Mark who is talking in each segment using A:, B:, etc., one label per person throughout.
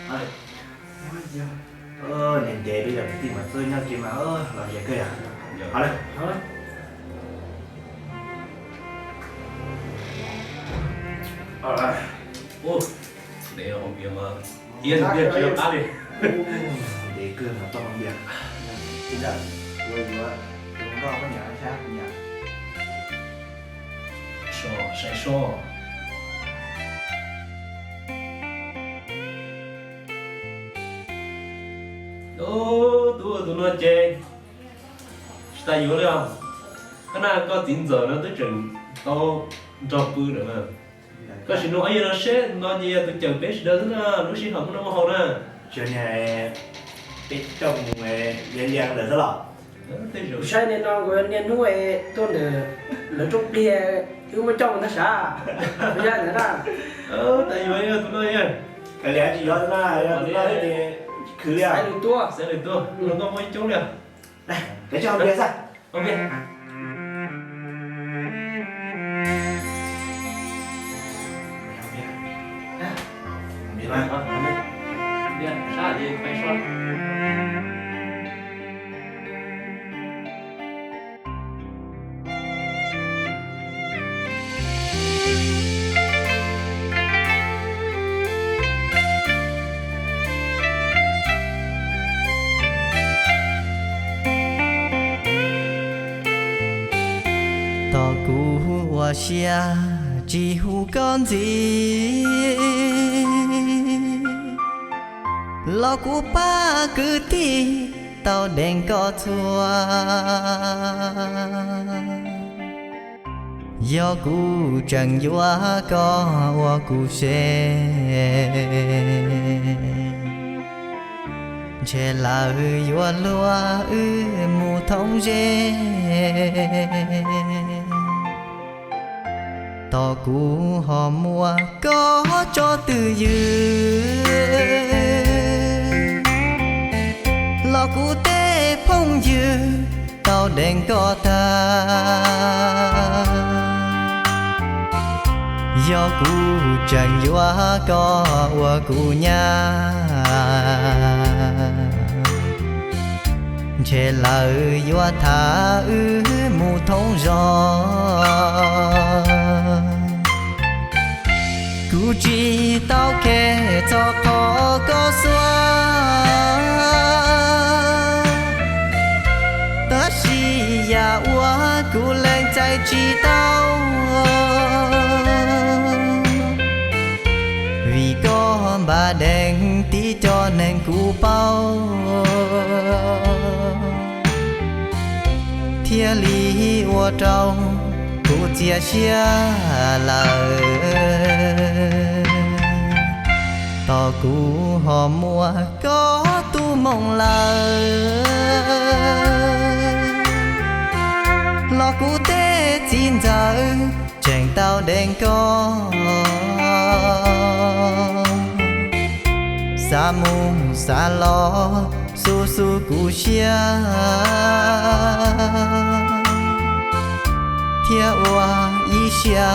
A: Ơi.
B: Nhìn về bây giờ mình tìm mà tôi nhau kia mà làm gì kia à? Ở đây.
A: Thôi.
B: Ở đây.
A: Ô, để ông kia mà yên biết chưa ta đi.
B: Để cương mà to bằng biển. Chính là quên quá. Đúng có nhà khác nhà.
A: Sò, sai sò. Tụi nó chơi. Ta yếu được không? Cái nào có 9 giờ nó tới trường tao drop bư được mà. Có sự nói nó sẽ nó như tụi chờ biết đó nó sẽ học nó mà học nè.
B: Chuyện này biết trong dân gian là rất là.
C: Sai nên nó gọi nên nuôi tôi để trúc đi cứ mà trong nó xả bây giờ nữa đó
A: Tại vì tụi nó nha.
B: Cái lẽ chỉ do nó thì cứ đi
C: sai được tua
A: Sẽ được tôi, nó có mấy chỗ nè.
B: đây để cho ông biết ra.
A: Ok.
B: Biết mà.
A: Biết, sao thì phải sao?
D: tỏ cú hoa xia chỉ hu con gì lo cú ba cứ đi tao đèn có thua do cú chẳng doa có hoa cú xe che là doa lúa mù thông dê tỏ cú họ mua có cho từ dư lo cú tê phong dư tao đèn có ta do cú chẳng doa có hoa cú nhà che lời doa thả mù thông gió cú chỉ tao kể cho khó có xóa ta chỉ ya quá cú lên trái chỉ tao vì có bà đèn tí cho nên cú bao thiên lý ô trong cú chia chia lời tỏ cú họ mua có tu mong lời lo cú tê chín giờ chàng tao đèn có xa mù xa lo su su cú chia thiên hoa ý xia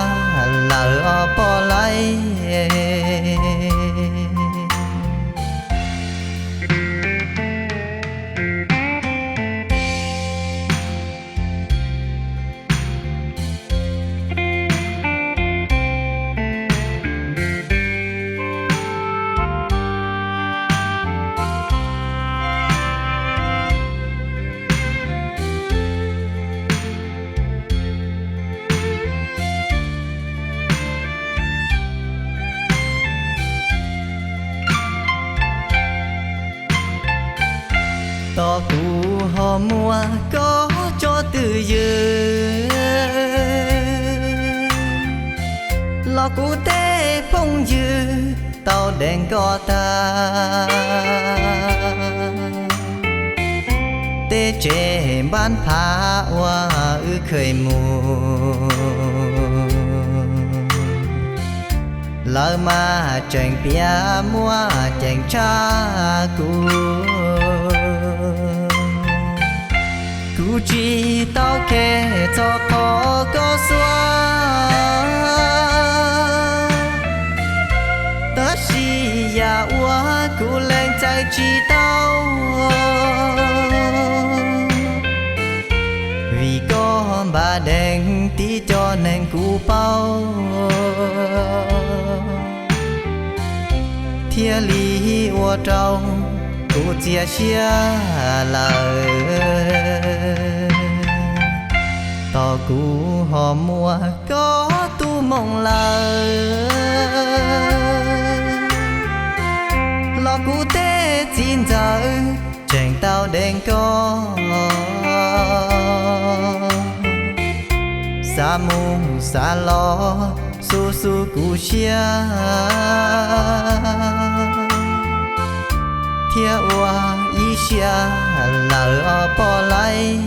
D: lỡ bỏ lại tỏ cú họ mua có cho từ dư lo cú tê phong dư tao đèn có ta tê chế ban phá hoa khơi mù lỡ mà chẳng bia mua chẳng cha cú cú chỉ tao kể cho khó có xóa ta chỉ ya quá cụ lên chạy chỉ tao vì có bà đèn tí cho nên cụ bao thiên lý ua trâu cụ chia chia lời tỏ cụ họ mùa có tu mong lời lo cụ tê chín giờ chèn tao đèn có xa mù xa lo su su cụ chia thiên ua ý xia lời bỏ lại